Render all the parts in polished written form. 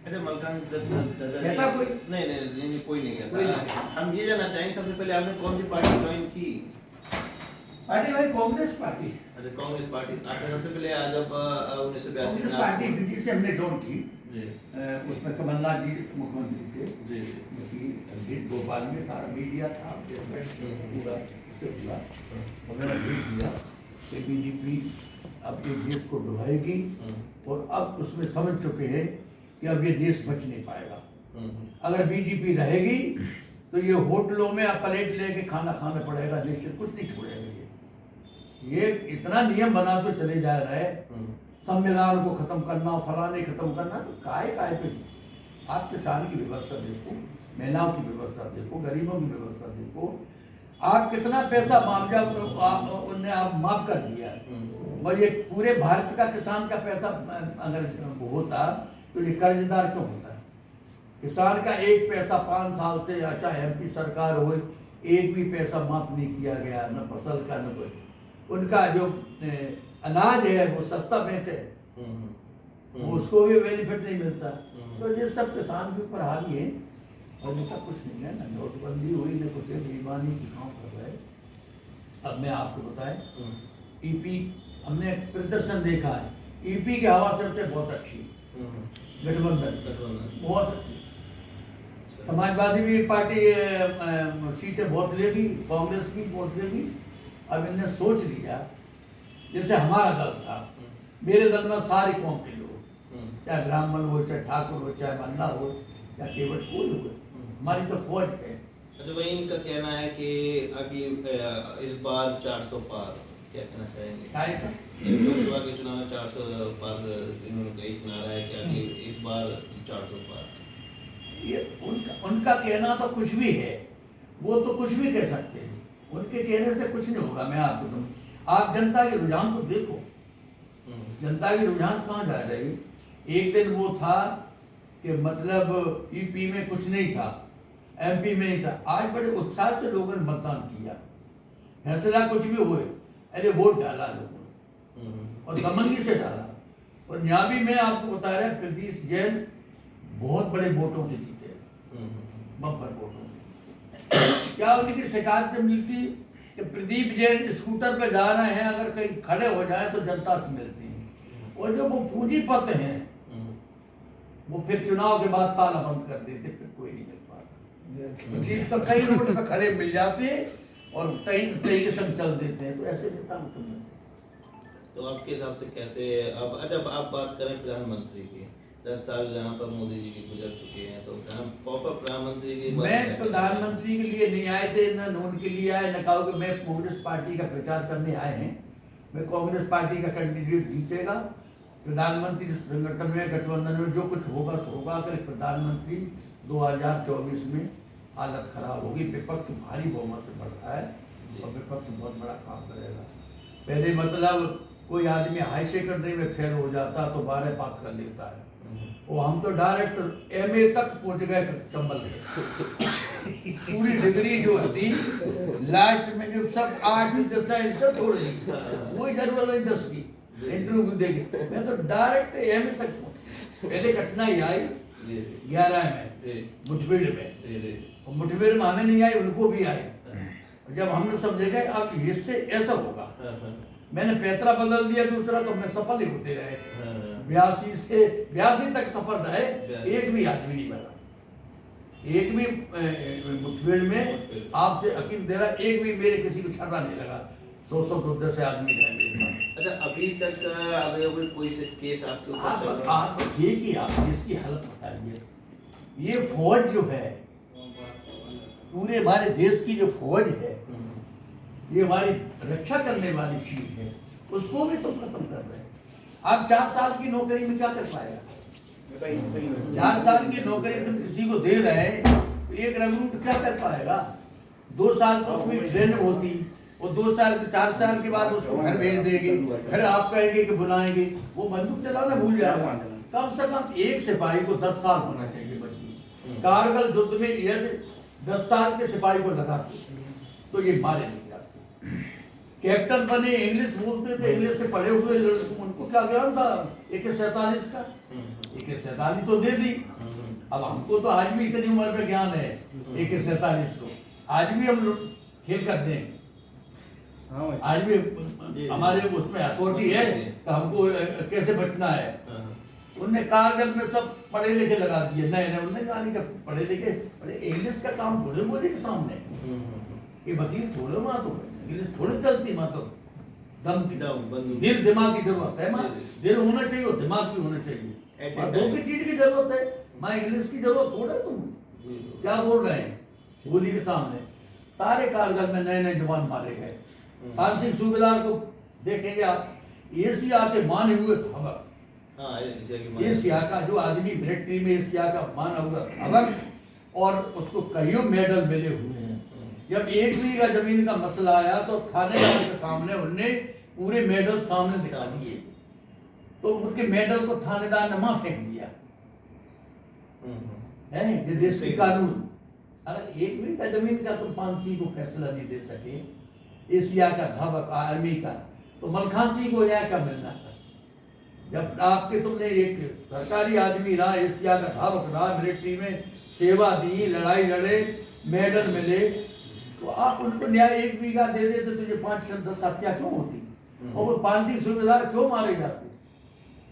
अच्छा मलकान कहता कोई नहीं कोई नहीं कहता। हम ये जानना चाहेंगे सबसे पहले आपने कौन सी पार्टी ज्वाइन की? पार्टी भाई कांग्रेस पार्टी। अच्छा कांग्रेस पार्टी। आपने सबसे पहले जब 1982 कांग्रेस पार्टी विधि से हमने जोड़ की जी उसमें कमलनाथ जी मुख्यमंत्री थे जी जी भोपाल में सारा मीडिया था पूरा उससे हुआ उन्होंने भेज दिया कि बीजेपी अब ये देश को डुबाएगी और अब उसमें समझ चुके हैं कि अब ये देश बच नहीं पाएगा। अगर बीजेपी रहेगी तो ये होटलों में आप प्लेट लेके खाना खाना पड़ेगा, देश से कुछ नहीं छोड़ेगा। ये इतना नियम बना तो चले जा रहा है, संविधान को खत्म करना, फलाने खत्म करना, तो काय पे आप किसान की व्यवस्था देखो, महिलाओं की व्यवस्था देखो, गरीबों की व्यवस्था देखो, आप कितना पैसा मुआवजा उनने आप माफ कर दिया। और ये पूरे भारत का किसान का पैसा अगर होता तो ये कर्जदार क्यों होता है? किसान का एक पैसा 5 साल से अच्छा एमपी सरकार हो एक भी पैसा माफ नहीं किया गया, न फसल का न कोई। उनका जो अनाज है वो सस्ता बेचे, उसको भी बेनिफिट नहीं मिलता। तो ये सब किसान के ऊपर हावी है और इनका कुछ नहीं है। न नोटबंदी हुई न कुछ, बेईमानी की काम कर रहे हैं। अब मैं आपको बताएं, ईपी हमने प्रदर्शन देखा है, ईपी की हवा सबसे बहुत अच्छी, गठबंधन बहुत अच्छी। समाजवादी भी पार्टी सीटें बहुत लेगी, कांग्रेस भी बहुत लेगी। अब इन्हें सोच लिया, जैसे हमारा दल था, मेरे दल में सारी कौम के लोग, चाहे ब्राह्मण हो, चाहे ठाकुर हो, चाहे मन्ना हो, या केवल कोई हो, हमारी तो फौज है। अच्छा वही इनका कहना है कि अगली इस बार 400 पार, क्या कहना चाहेंगे? लोकसभा के चुनाव में 400 पार इन्होंने कही नारा है कि इस बार 400 पार। ये उनका कहना तो कुछ भी है, वो तो कुछ भी कह सकते हैं, उनके कहने से कुछ नहीं होगा। मैं आपको दूं, आप जनता के रुझान तो देखो, जनता के रुझान कहाँ जा रही। एक दिन वो था कि मतलब ईपी में कुछ नहीं था, एमपी में नहीं था, आज बड़े उत्साह से लोगों ने मतदान किया, फैसला कुछ भी हुए, अरे वोट डाला लोगों ने और दमंगी से डाला। और यहाँ भी मैं आपको बता रहा प्रदीप जैन बहुत बड़े वोटों से जीते, बम्पर वोटों से। क्या उनकी शिकायत जब मिलती कि प्रदीप जैन स्कूटर पे जा रहे हैं, अगर कहीं खड़े हो जाए तो जनता से मिलती है। और जो वो पूंजीपति हैं वो फिर चुनाव के बाद ताला बंद कर देते, फिर कोई नहीं मिल पाता। चीज तो कई रोड पे खड़े मिल जाते और कई के संग चल देते हैं, तो ऐसे नेता मतलब नहीं। तो आपके हिसाब से कैसे अब अच्छा आप बात करें प्रधानमंत्री की, 10 साल जहाँ पर मोदी जी की गुजर चुके हैं, तो प्रॉपर प्रधानमंत्री की मैं प्रधानमंत्री के लिए नहीं आए थे, न उनके लिए आए, न कहो कि मैं कांग्रेस पार्टी का प्रचार करने आए हैं। मैं कांग्रेस पार्टी का कैंडिडेट जीतेगा, प्रधानमंत्री संगठन में गठबंधन में जो कुछ होगा सो होगा। अगर प्रधानमंत्री 2024 में हालत खराब होगी, विपक्ष भारी बहुमत से बढ़ रहा है और विपक्ष बहुत बड़ा काम करेगा। पहले मतलब कोई आदमी हाई सेकेंडरी में फेल हो जाता तो 12 पास कर लेता है, वो हम तो डायरेक्ट एमए तक पहुंच गए चंबल पूरी डिग्री जो थी लास्ट में जो सब 8 10 सब छोड़ दी, कोई जरूरत नहीं 10 की इंटरव्यू देगी। मैं तो डायरेक्ट एमए तक पहले कठिनाई आई 11 में मुठभेड़ में, और मुठभेड़ में हमें नहीं आई, उनको भी आई। जब हमने समझेगा अब इससे ऐसा होगा, मैंने पैतरा बदल दिया दूसरा, तो मैं सफल ही होते रहे। 82 से 82 तक सफल रहे, एक भी आदमी नहीं बना, एक भी मुठभेड़ में आपसे अकील दे रहा, एक भी मेरे किसी को छर्रा नहीं लगा। 100 से आदमी रहे मेरे पास। अच्छा अभी तक अवेलेबल कोई केस आपके ऊपर चल रहा है? आप देखिए, आप इसकी हालत बताइए। ये फौज जो है, पूरे हमारे देश की जो फौज है, ये हमारी रक्षा करने वाली चीज है, उसको भी तुम खत्म कर रहे हैं। आप 4 साल की नौकरी में क्या कर पाएगा? 4 साल की नौकरी तुम किसी को दे रहे हैं, एक रंगरूट क्या कर पाएगा? 2 साल तो उसमें ट्रेनिंग होती, और 2 साल के 4 साल के बाद उसको घर भेज देंगे, फिर आप कहेंगे कि बुलाएंगे, वो बंदूक चलाना भूल जाएगा। कम से कम एक सिपाही को 10 साल होना चाहिए बच्ची। कारगिल युद्ध में यदि 10 साल के सिपाही को लगाते तो ये मारे नहीं जाते। कैप्टन बने, इंग्लिश बोलते थे, इंग्लिश से पढ़े हुए लड़कों, उनको क्या ज्ञान था AK-47 का? AK-47 तो दे दी। अब हमको तो आज भी इतनी उम्र का ज्ञान है AK-47 को, आज भी हम लोग खेल करते हैं, आज भी हमारे उसमें अथॉरिटी है कि हमको कैसे बचना है। उनने कारगिल में सब पढ़े लिखे लगा दिए, नए नए, उन्होंने कहा नहीं कि पढ़े लिखे, अरे इंग्लिश का काम थोड़े बोले के सामने, ये वकील थोड़े वहाँ तो इंग्लिश थोड़ी चलती, वहाँ तो दम दिल दिमाग की जरूरत है, माँ दिल होना चाहिए और दिमाग भी होना चाहिए, और दो की चीज की जरूरत है, माँ इंग्लिश की जरूरत थोड़ा, तुम क्या बोल रहे हैं गोली के सामने। सारे कारगिल में नए नए जवान मारे गए। पान सिंह सूबेदार को देखेंगे आप, एशिया के माने हुए धावक, एशिया का जो आदमी मिलिट्री में एशिया का माना हुआ धावक, और उसको कईयों मेडल मिले हुए हैं। जब 1 बीघा जमीन का मसला आया तो थानेदार के सामने उनने पूरे मेडल सामने दिखा दिए, तो उनके मेडल को थानेदार ने वहां फेंक दिया है। ये देश की कानून, अगर 1 बीघा जमीन का तुम पान सिंह को फैसला नहीं दे सके, एशिया का धावक आर्मी का, तो मलखान सिंह को यह क्या मिलना था? जब आपके तुमने एक सरकारी आदमी रहा, एशिया का धावक रहा, मिलिट्री में सेवा दी, लड़ाई लड़े, मेडल मिले, तो आप उनको न्याय 1 बीघा दे देते, तुझे 5-10 हत्या क्यों होती? और वो पान सिंह सूबेदार क्यों मारे जाते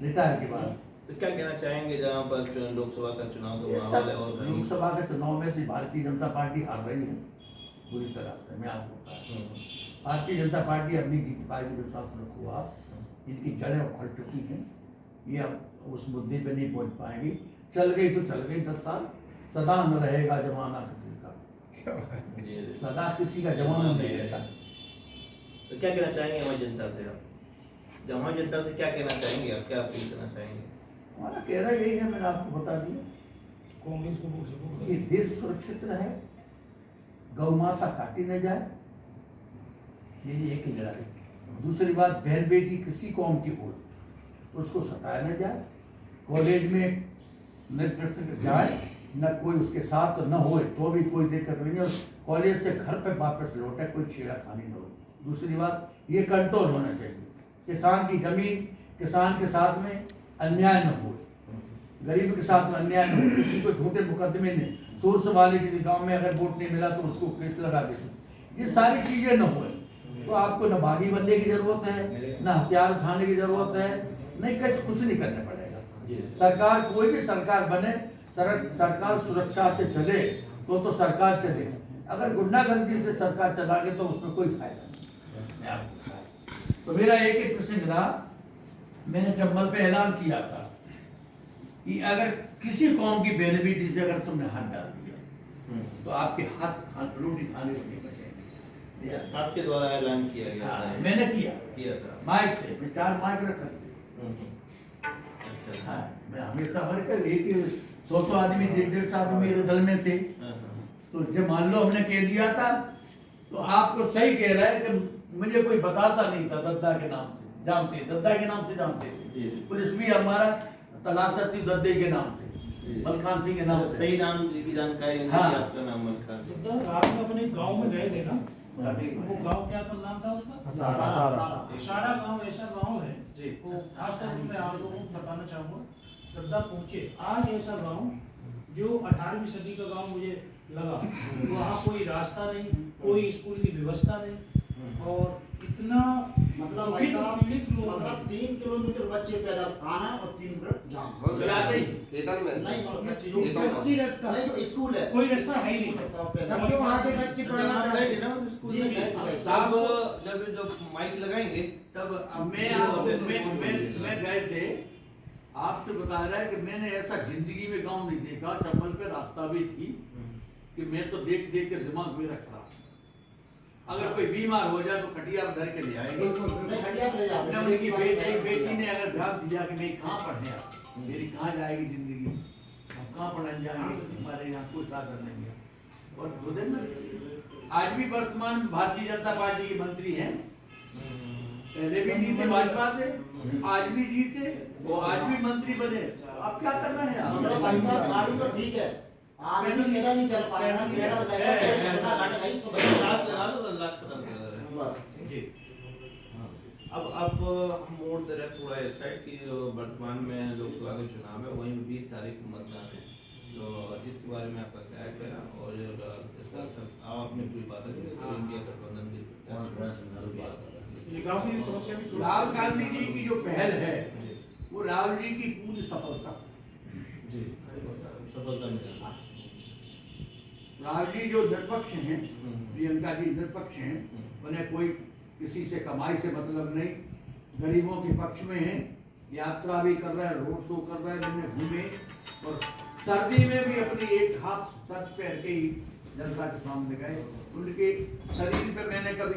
रिटायर के बाद? तो क्या कहना चाहेंगे जहाँ पर लोकसभा का चुनाव का माहौल है, और लोकसभा के चुनाव में तो भारतीय जनता पार्टी हार रही है पूरी तरह से, मैं आपको बता रहा हूं। भारतीय जनता पार्टी अपनी जीत पाएगी, विश्वास रखो आप, इनकी जड़ें उखड़ चुकी हैं, ये अब उस मुद्दे पे नहीं पहुंच पाएंगी। चल गई तो चल गई 10 साल, सदा न रहेगा जमाना किसी का, सदा किसी का जमाना नहीं रहता। तो क्या कहना चाहेंगे हमारी जनता से आप? हमारी जनता से क्या कहना चाहेंगे आप, क्या अपील करना चाहेंगे? हमारा कहना यही है, मैंने आपको बता दिया, कांग्रेस को कि देश सुरक्षित रहे, गौ माता काटी न जाए, मेरी एक ही लड़ाई। दूसरी बात, बहन बेटी किसी कौम की हो उसको सताया न जाए, कॉलेज में न जाए, न कोई उसके साथ न हो तो भी कोई दिक्कत नहीं है, कॉलेज से घर पे वापस लौटे, कोई छेड़खानी न हो। दूसरी बात, ये कंट्रोल होना चाहिए, किसान की जमीन, किसान के साथ में अन्याय न हो, गरीब के साथ में अन्याय न हो, किसी को झूठे मुकदमे में, सोर्स वाले किसी गांव में अगर वोट नहीं मिला तो उसको केस लगा देते, ये सारी चीजें न हो। तो आपको न बागी बनने की जरूरत है, न हथियार उठाने की जरूरत है, नहीं कुछ नहीं करना पड़ेगा। सरकार कोई भी सरकार बने, सरकार सुरक्षा से चले तो सरकार चले, अगर गुंडागर्दी से सरकार चलागे तो उसमें कोई फायदा नहीं। तो मेरा एक ही प्रश्न रहा, मैंने चंबल पे ऐलान किया था कि अगर किसी कौम की बेनिफिट से अगर तुमने हाथ डाल दिया तो आपके हाथ रोटी खाने को नहीं बचेंगे। आपके द्वारा ऐलान किया गया था? मैंने किया था माइक से, मैं 4 माइक रखा। अच्छा, हाँ, मैं हमेशा हमारे एक 100 आदमी 150 आदमी मेरे दल में थे, तो जब मान लो हमने कह दिया था, तो आपको सही कह रहा है कि मुझे कोई बताता नहीं था, दद्दा के नाम से जानते, दद्दा के नाम से जानते थे, पुलिस भी हमारा तलाशा थी दद्दे के नाम से, मलखान सिंह के नाम से। सही नाम की जानकारी? हाँ, आपका नाम मलखान सिंह। आप अपने गांव में गए थे ना, वो गांव क्या था, नाम था उसका? सारा गांव ऐसा गांव है जी, वो खासतौर पर मैं आप लोगों को बताना चाहूँगा, दद्दा पहुँचे आज ऐसा गांव जो 18वीं सदी का गांव मुझे लगा, वहाँ कोई रास्ता नहीं, कोई स्कूल की व्यवस्था नहीं, और इतना मतलब 3 किलोमीटर बच्चे पैदल आना और 3 मिनट जाना, नहीं मतलब कच्ची रास्ता नहीं, जो स्कूल है कोई रास्ता है ही नहीं, तब जो वहाँ के बच्चे पढ़ना चाहते हैं ना स्कूल जी, में। साहब जब माइक लगाएंगे तब मैं गए थे, आपसे बता रहा है कि मैंने ऐसा जिंदगी में गांव नहीं देखा, चंबल पे रास्ता भी थी कि मैं तो देख देख के दिमाग मेरा खराब, अगर कोई बीमार हो जाए तो खटिया धर के ले आएंगे। उनकी बेटी ने अगर ध्यान दिया कि मैं कहाँ पढ़ने आती, मेरी कहाँ जाएगी जिंदगी, हम कहाँ पढ़ने जाएंगे, हमारे यहाँ कोई साधन नहीं है। और आज भी वर्तमान भारतीय जनता पार्टी के मंत्री हैं, पहले भी जीते भाजपा से, आज भी जीते, वो आज भी मंत्री बने, अब क्या करना है? मतलब भाई साहब गाड़ी तो ठीक है, आदमी पैदल नहीं चल पाएगा, पैदल गए घट गई तो लास्ट लगा दो, लास्ट खत्म कर दो बस जी। अब हम मोड़ दे रहे हैं थोड़ा इस साइड की वर्तमान में लोकसभा के चुनाव है, वहीं 20 तारीख को मतदान है, तो इसके बारे में आपका क्या कहना और आप अपनी पूरी बात करें तो इंडिया गठबंधन की गाँव की समस्या भी राहुल गांधी जी की जो पहल है वो राहुल जी की पूरी सफलता जी सफलता मिला। राहुल जी जो निरपक्ष हैं, प्रियंका जी निरपक्ष हैं, उन्हें कोई किसी से कमाई से मतलब नहीं, गरीबों के पक्ष में हैं, यात्रा भी कर रहे हैं, रोड शो कर रहे हैं, जिनमें घूमे और सर्दी में भी अपनी एक हाथ शर्ट पहन के ही जनता के सामने गए। उनके शरीर पे मैंने कभी